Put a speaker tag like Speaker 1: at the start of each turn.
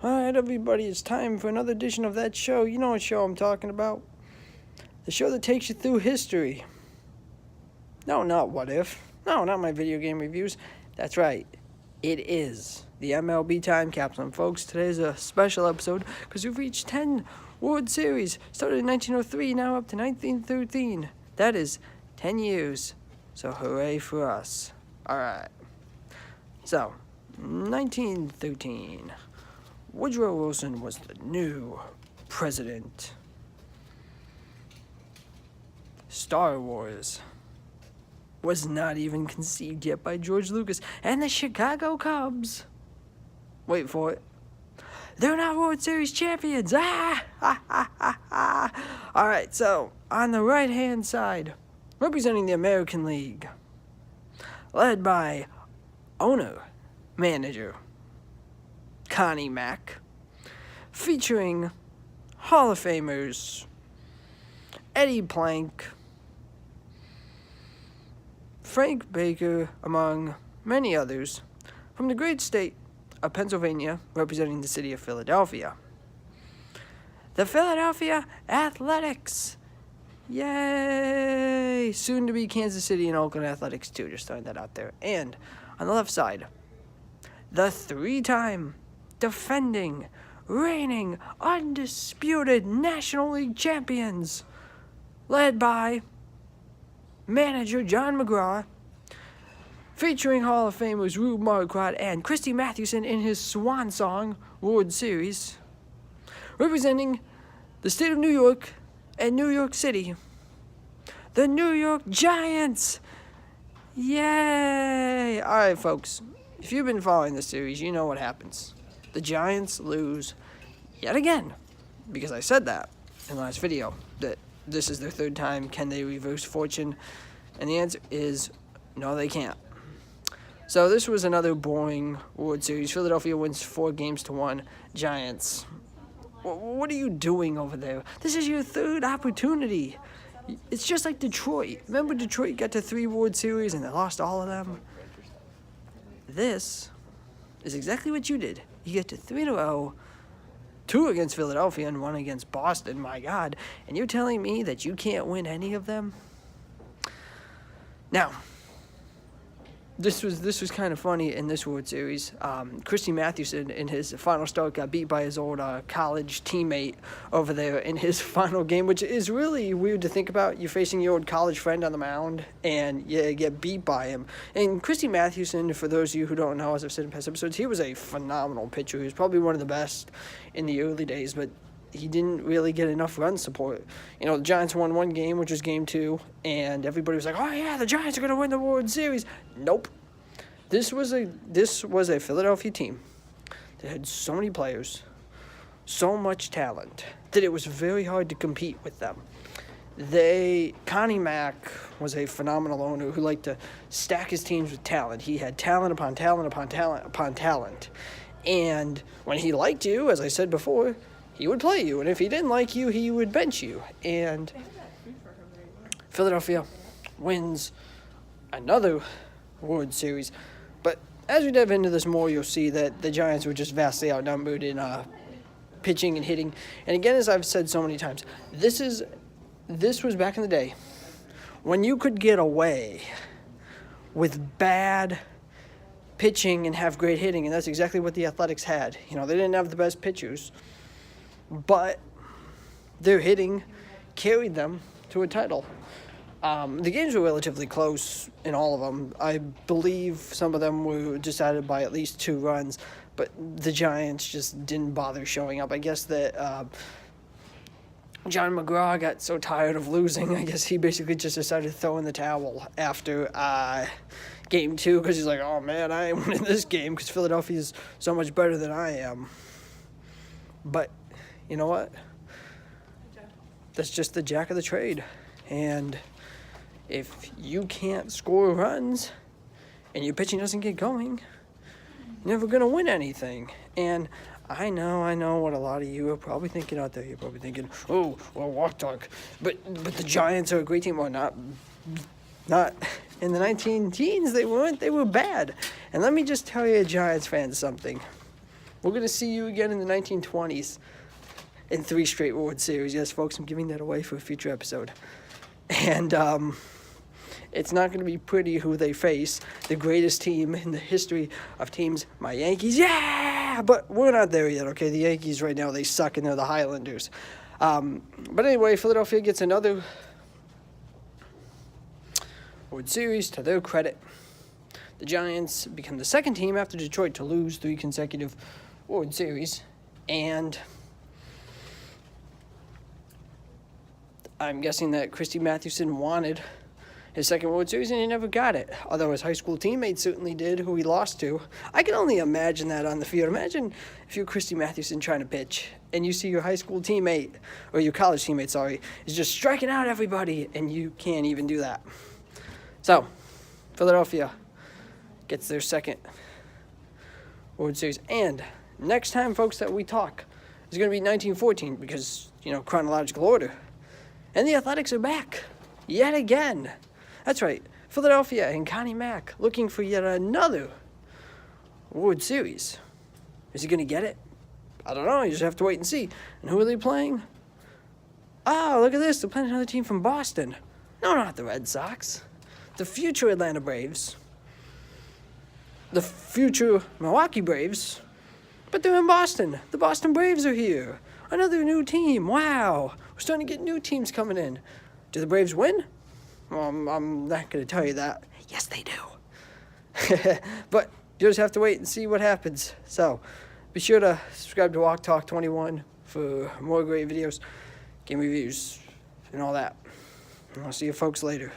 Speaker 1: Alright, everybody, it's time for another edition of that show. You know what show I'm talking about. The show that takes you through history. No, not What If. No, not my video game reviews. That's right. It is the MLB Time Capsule. And folks, today's a special episode because we've reached 10 World Series. Started in 1903, now up to 1913. That is 10 years. So hooray for us. Alright. So, 1913. Woodrow Wilson was the new president. Star Wars was not even conceived yet by George Lucas. And the Chicago Cubs, wait for it, they're not World Series champions. Alright, so on the right-hand side, representing the American League, led by owner, manager, Connie Mack, featuring Hall of Famers Eddie Plank, Frank Baker, among many others, from the great state of Pennsylvania, representing the city of Philadelphia. The Philadelphia Athletics! Yay! Soon to be Kansas City and Oakland Athletics too, just throwing that out there. And on the left side, the three-time defending, reigning, undisputed National League champions, led by manager John McGraw, featuring Hall of Famers Rube Marquardt and Christy Mathewson in his swan song World Series, representing the state of New York and New York City, the New York Giants. Yay! Alright, folks, if you've been following this series, you know what happens. The Giants lose yet again, because I said that in the last video, that this is their third time. Can they reverse fortune? And the answer is no, they can't. So this was another boring World Series. Philadelphia wins 4-1. Giants, what are you doing over there? This is your third opportunity. It's just like Detroit. Remember Detroit got to 3 World Series and they lost all of them? This is exactly what you did. You get to 3 in a row, 2 against Philadelphia and 1 against Boston, my God. And you're telling me that you can't win any of them? Now, this was kind of funny in this World Series. Christy Mathewson, in his final start, got beat by his old college teammate over there in his final game, which is really weird to think about. You're facing your old college friend on the mound, and you get beat by him. And Christy Mathewson, for those of you who don't know, as I've said in past episodes, he was a phenomenal pitcher. He was probably one of the best in the early days, but he didn't really get enough run support. You know, the Giants won 1 game, which was Game 2, and everybody was like, oh yeah, the Giants are going to win the World Series. Nope. This was a Philadelphia team that had so many players, so much talent, that it was very hard to compete with them. Connie Mack was a phenomenal owner who liked to stack his teams with talent. He had talent upon talent upon talent upon talent. And when he liked you, as I said before, he would play you. And if he didn't like you, he would bench you. And Philadelphia wins another World Series. But as we dive into this more, you'll see that the Giants were just vastly outnumbered in pitching and hitting. And again, as I've said so many times, this was back in the day when you could get away with bad pitching and have great hitting, and that's exactly what the Athletics had. You know, they didn't have the best pitchers, but their hitting carried them to a title. The games were relatively close in all of them. I believe some of them were decided by at least 2 runs, but the Giants just didn't bother showing up. I guess that John McGraw got so tired of losing, I guess he basically just decided to throw in the towel after Game 2, because he's like, oh man, I ain't winning this game because Philadelphia is so much better than I am. But you know what? That's just the jack of the trade. And if you can't score runs and your pitching doesn't get going, you're never going to win anything. And I know what a lot of you are probably thinking out there. You're probably thinking, oh, well, walk talk. But the Giants are a great team. Well, not in the 19 teens, they weren't. They were bad. And let me just tell you, Giants fans, something. We're going to see you again in the 1920s in 3 straight World Series. Yes, folks, I'm giving that away for a future episode. And it's not going to be pretty who they face. The greatest team in the history of teams, my Yankees. Yeah! But we're not there yet, okay? The Yankees right now, they suck, and they're the Highlanders. But anyway, Philadelphia gets another World Series to their credit. The Giants become the second team after Detroit to lose 3 consecutive World Series. And I'm guessing that Christy Mathewson wanted his second World Series, and he never got it. Although his high school teammates certainly did, who he lost to. I can only imagine that on the field. Imagine if you're Christy Mathewson trying to pitch, and you see your high school teammate, or your college teammate, is just striking out everybody, and you can't even do that. So, Philadelphia gets their second World Series. And next time, folks, that we talk is going to be 1914, because, chronological order. And the Athletics are back, yet again. That's right, Philadelphia and Connie Mack looking for yet another World Series. Is he going to get it? I don't know, you just have to wait and see. And who are they playing? Oh, look at this, they're playing another team from Boston. No, not the Red Sox. The future Atlanta Braves. The future Milwaukee Braves. But they're in Boston. The Boston Braves are here. Another new team. Wow. We're starting to get new teams coming in. Do the Braves win? Well, I'm not going to tell you that. Yes, they do. But you just have to wait and see what happens. So, be sure to subscribe to Walk Talk 21 for more great videos, game reviews, and all that. And I'll see you folks later.